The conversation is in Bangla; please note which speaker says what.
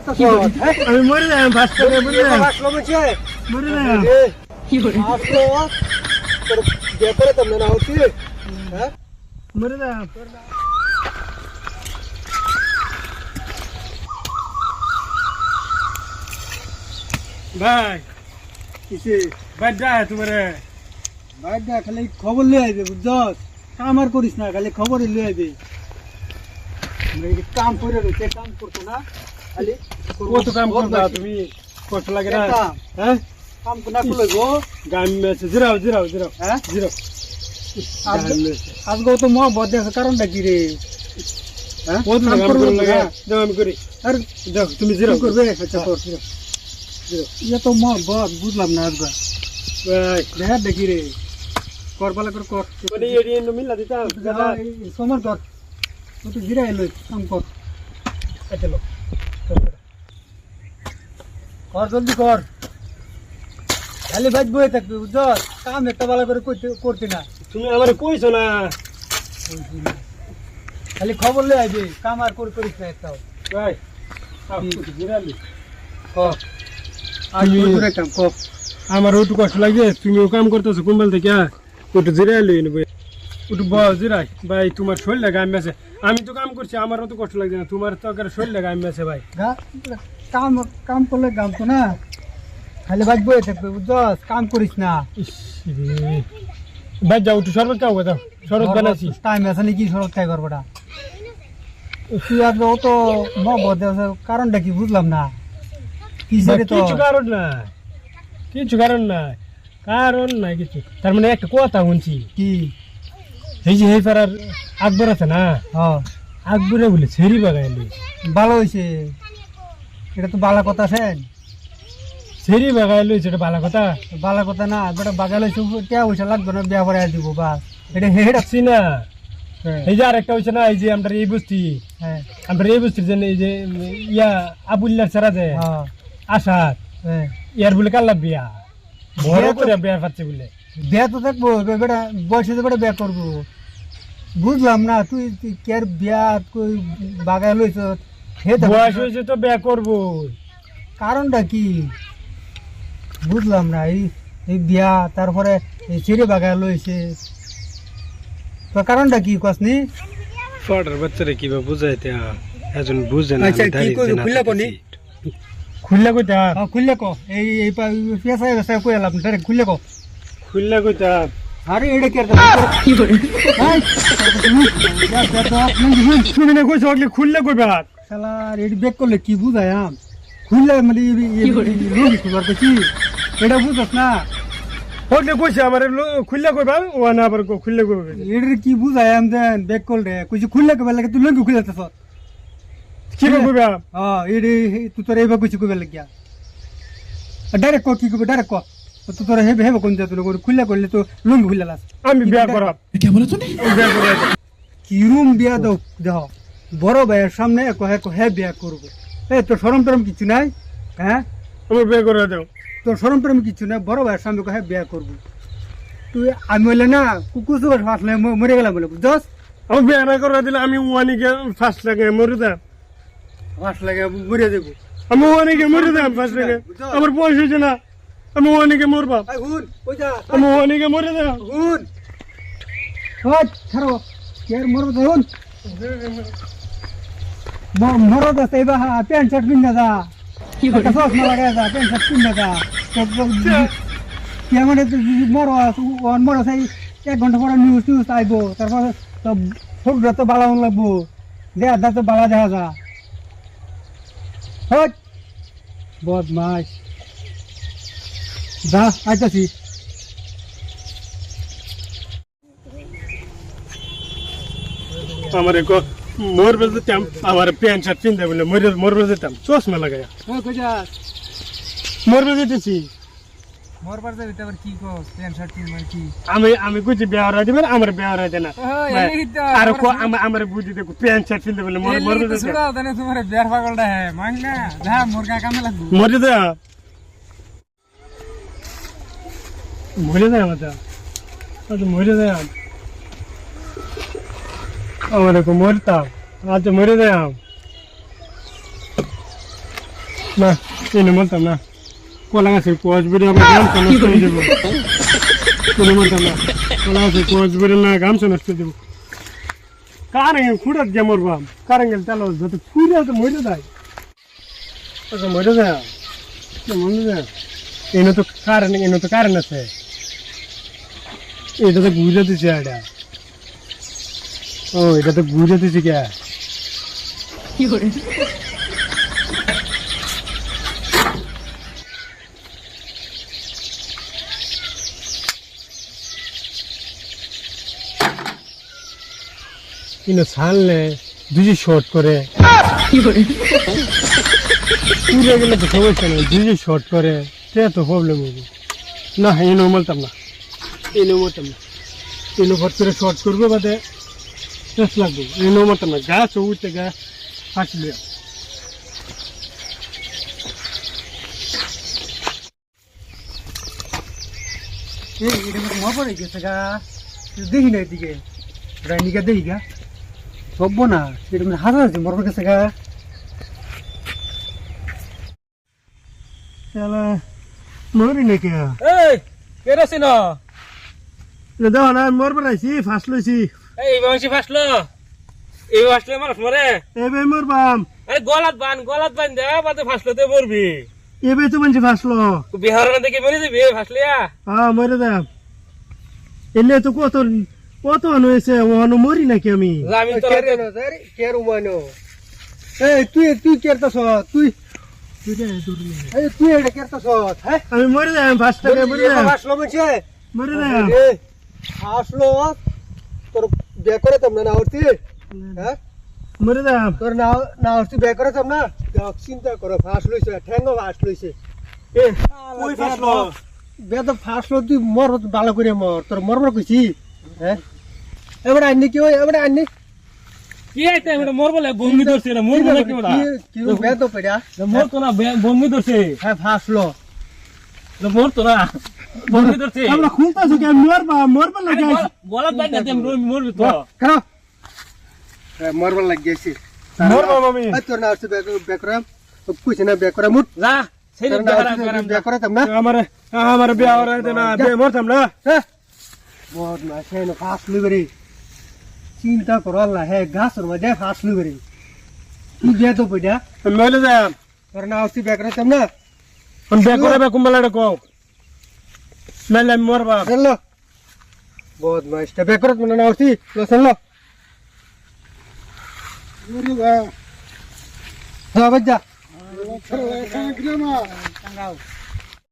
Speaker 1: আমি মরে যাই ফার্স্ট করে মরে যাই মরে যাই মরে যাই ভাই
Speaker 2: কিসে
Speaker 1: ভাই যা তোমার
Speaker 2: ভাই দা খালি খবর লই আইবে বুঝছস কাম আর করিস না খালি খবরই লই আইবে কাম করে রয়েছে কাম করতো না খালি
Speaker 1: কত কাম করবা তুমি কষ্ট লাগে না হ্যাঁ
Speaker 2: কাম না করলে গো
Speaker 1: গান মেসে জিরাও জিরাও জিরাও
Speaker 2: হ্যাঁ
Speaker 1: জিরাও
Speaker 2: আজকে তো মা বদে কারণটা কি রে হ্যাঁ
Speaker 1: কত কাম করতে লাগে দাও আমি করি
Speaker 2: আর
Speaker 1: দাও তুমি জিরাও
Speaker 2: করবে আচ্ছা কর ইয়ে তো মা বদ বুঝলাম না আজকে
Speaker 1: ভাই
Speaker 2: দেখা দেখি রে কর বালা কর কর
Speaker 1: মানে এডি এন্ড মিলা দিতা
Speaker 2: সমর কর তুই গিরা এলো কাম কর
Speaker 1: আচ্ছা লো
Speaker 2: কর জলদি কর খালি বাজ বয়ে থাকবি বুঝছস কাম একটা বালা করে করতি না
Speaker 1: তুমি আমারে কইছো না
Speaker 2: খালি খবর লই আইবি কাম আর করিস না একটাও
Speaker 1: ভাই আপনি জিরালি
Speaker 2: কর আজ করে কাম কর
Speaker 1: আমার ওটু কষ্ট লাগে তুমিও কাম করতেছো কোনবাল থেকে ওটু জিরাই লই নেবে ওটু বল জিরাই ভাই তোমার শরীর লাগে আমি আছে আমি তো কাম করছি আমারও তো কষ্ট লাগছে না তোমার তো আর শরীর লাগে আমি আছে ভাই
Speaker 2: কাম কাম করলে কাম তো না খালি বাজ বয়ে থাকবি বুঝছস কাম করিস না
Speaker 1: ভাই যাও একটু শরবত খাও দাও শরবত বানাইছি
Speaker 2: টাইম আছে নাকি শরৎ খাই করবোটা তুই আর ও তো ম বদে কারণটা কি বুঝলাম না কিসের তো
Speaker 1: কিছু কারণ নাই কিছু কারণ নাই কারণ নাই কিছু তার মানে একটা কথা শুনছি
Speaker 2: কি
Speaker 1: এই যে এই পাড়ার আকবর আছে না
Speaker 2: হ্যাঁ
Speaker 1: আকবরে বলে ছেড়ি বাগাইলি
Speaker 2: ভালো হয়েছে এটা তো বালা কথা সেন
Speaker 1: ছেড়ি বাগাইলি সেটা ভালো কথা
Speaker 2: বালা কথা না বেটা বাগাল হয়েছে কে পয়সা লাগবে না বিয়া করে দিব বাস এটা হেড
Speaker 1: দেখছি না এই যে আরেকটা হয়েছে না এই যে আমরা এই বস্তি
Speaker 2: হ্যাঁ
Speaker 1: আমরা এই বস্তির জন্য এই যে ইয়া আবুল্লার ছাড়া যে
Speaker 2: হ্যাঁ
Speaker 1: আশাদ
Speaker 2: হ্যাঁ
Speaker 1: ইয়ার বলে কাল্লা বিয়া বড় করে বিয়া পাচ্ছে বলে
Speaker 2: বিয়া তো দেখবো বেটা বয়সে তো বেটা বিয়া করবো বুঝলাম না তুই কে বিয়া কই বাগাল হয়েছ
Speaker 1: বয়স হয়েছে তো বিয়া করবো
Speaker 2: কারণটা কি বুঝলাম না এই বিয়া তারপরে এই ছেড়ে বাগাল হয়েছে তো কারণটা কি কসনি
Speaker 1: ফটার বাচ্চারা কিভাবে বুঝাইতে এখন বুঝে না
Speaker 2: আচ্ছা কি কই খুললা কোনি
Speaker 1: খুললা কইতা
Speaker 2: খুললে কো এই পেশায় পেশায় কই এলাম ডাইরেক্ট খুললে কো
Speaker 1: খুললা কইতা
Speaker 2: আরে এটা কি করে
Speaker 1: তুমি না কইছো আগলে খুললা কইবা
Speaker 2: শালা রেডি ব্যাক করলে কি বুঝায় আম খুললে মানে লোক খুবার কি এটা বুঝছ না
Speaker 1: ওকে কইছে আমার খুললা কইবা ও না আবার খুললা কইবা
Speaker 2: এর কি বুঝায় আম দেন ব্যাক করলে কইছি খুললে কইবা লাগে তুই লঙ্গি খুলতেছ
Speaker 1: কি কইবা
Speaker 2: হ্যাঁ এডি তুই তোর এইবা কইছি কইবা লাগিয়া ডাইরেক্ট ক কি কইবা ডাইরেক্ট ক তুই তোর হেবে হেবে কোন যা তুই খুললা করলে তো লঙ্গি খুললাস
Speaker 1: আমি বিয়া করাব
Speaker 2: কি বলে তুমি বিয়া করাব কি রুম বিয়া দাও দাও বড় ভাইয়ের সামনে হে বিয়া করবো এই তোর শরম টরম কিছু নাই হ্যাঁ
Speaker 1: আমার বিয়া করে দাও
Speaker 2: তোর শরম টরম কিছু নাই বড় ভাইয়ের সামনে হে বিয়া করবো তুই আমি বললে না কুকুর চুকুর ফাঁসলে মরে গেলাম বলে বুঝছস
Speaker 1: আমার বিয়া না করে দিলে আমি ওয়ানিকে ফার্স্ট লাগে মরে দাম
Speaker 2: ফাঁস লাগে মরে দেবো
Speaker 1: আমি ওয়ানিকে মরে দাম ফার্স্ট লাগে আমার বয়স হয়েছে না আমি ওয়ানিকে মরবা আমি ওয়ানিকে মরে দাম
Speaker 2: ছাড়ো কে মরবো দেখুন মরো দা সেই বা প্যান্ট শার্ট পিন্ধা যা চশমা লাগাই যা প্যান্ট শার্ট পিন্ধা যা কে মানে মরো মরো সেই 1 ঘন্টা পরে নিউজ আইবো তারপরে তো ফোকটা তো বালা লাগবো দেখা তো বালা দেখা যা হট বদমাস যা আইতাছি
Speaker 1: আমার মরবে যেতাম আমার প্যান্ট শার্ট পিন্ধা বলে মরবে যেতাম চশমা লাগাইয়া মরবে যেতেছি
Speaker 2: মরবার যাবি তারপর কি কো প্যান্ট শার্ট পিন কি
Speaker 1: আমি কইছি বিয়া হরা দিবেন আমার বিয়া হরা দেনা আর আমার বুঝি দেখো প্যান্ট শার্ট পিন্ধা বলে মরবে যেতাম
Speaker 2: সুরা দেনে তোমার বিয়ার পাগলটা হে মান না যা মুরগা কামে লাগবো
Speaker 1: মরে যা মরে যা মাতা আজ মরে যা আমার কো মরতাম আজ মরে যা না এনে বলতাম না কলা গাছের কোয়াশ বেড়ে আমার গামছা নষ্ট হয়ে যাবো এনে বলতাম না কলা গাছের কোয়াশ বেড়ে না গামছা নষ্ট হয়ে যাবো কারেঙ্গেল খুঁড়াত যে মরবাম কারেঙ্গেল তেল যত ফুড়ে তো মরে যায় মরে যায় মরে যায় এনে তো কারেন্ট আছে এটা তো ঘুরে দিছে এটা ও এটা তো ঘুরে দিছে কে কিন্তু ছাড়লে দুজি শর্ট করে পুড়ে গেলে তো সমস্যা নেই দুজি শর্ট করে সে তো প্রবলেম হবে না এনে বলতাম না এনে ভর করে শর্ট করবো বাদে শেষ লাগবে এনে বলতাম না গাছ উঠতে গা ফাটলে
Speaker 2: মরবো গেছে গা দেখি না এদিকে রাইনিকা দেখি গা সব না এটা হাজার আছে মরবো গেছে গা
Speaker 1: মরি নাকি
Speaker 3: এই কেরোসিন
Speaker 1: দেখো না মরবো নাইছি ফার্স্ট লইছি
Speaker 3: এই বংশী ফাসলো এই ফাসলে মানুষ মরে
Speaker 1: এবে মরবাম
Speaker 3: আরে গলাত বান দে বাদে ফাসলোতে মরবি
Speaker 1: এবে তো মানুষ ফাঁসলো
Speaker 3: বিহার না দেখে মরে যাবি ফাসলিয়া
Speaker 1: হ্যাঁ মরে যাম এলে তো কত হয়েছে মরি নাকি আমি
Speaker 3: আমি তো
Speaker 2: তুই কেরতাছ তুই তুই এটা কেরতাছ হ্যাঁ
Speaker 1: আমি মরে যাম ফার্স্ট টাইমে মরে যাম
Speaker 2: আসলো বলছে
Speaker 1: মরে যাম
Speaker 2: আসলো তোর বিয়ে করে তোমরা না হচ্ছি হ্যাঁ
Speaker 1: মরে যাম
Speaker 2: তোর না হচ্ছি বিয়ে করে তোমরা চিন্তা করো ফাঁস লইছে ঠ্যাঙ্গো ফাঁস লইছে
Speaker 1: কই ফাঁসলো
Speaker 2: বে তো ফাঁসলো তুই মর ভালো করে মর তোর মরমর কইছি হ্যাঁ এবার আননি কি এবার আননি
Speaker 3: কি আইতে আমরা মর বলে বমি ধরছে না মর বলে কি ওরা
Speaker 2: কি বে তো পেড়া
Speaker 3: মর তো না বমি ধরছে
Speaker 2: হ্যাঁ ফাঁসলো
Speaker 3: মর তো না বমি ধরছে
Speaker 1: আমরা খুলতাছি কেন মরবা লাগে
Speaker 3: গলাত বান দে মরবি তো
Speaker 2: কেন মরবার লাগ গেছি
Speaker 1: মরবা মামি
Speaker 2: তোর না হচ্ছে বেকরাম কইছে না বেকরাম মুট
Speaker 3: যা সেই
Speaker 2: তোর না বিয়ে করে তোমরা
Speaker 1: আমার বিয়া ওরা না বিয়ে মরতাম না
Speaker 2: হ্যাঁ বহুত না সে না ফাঁসলি বেরি চিন্তা করো আল্লাহ হ্যাঁ গাছের মধ্যে ফাঁসলি বেরি তুই বিয়ে তো পেড়া
Speaker 1: মরে যাম
Speaker 2: তোর না হচ্ছে বেকরাম তোমরা
Speaker 1: বিয়ে করে কুম্বালাটা কও নাইলে আমি মরবা
Speaker 2: চলো বহুত মাইস্টা বেকরাম না হচ্ছে চলো হ্যাঁ বাজা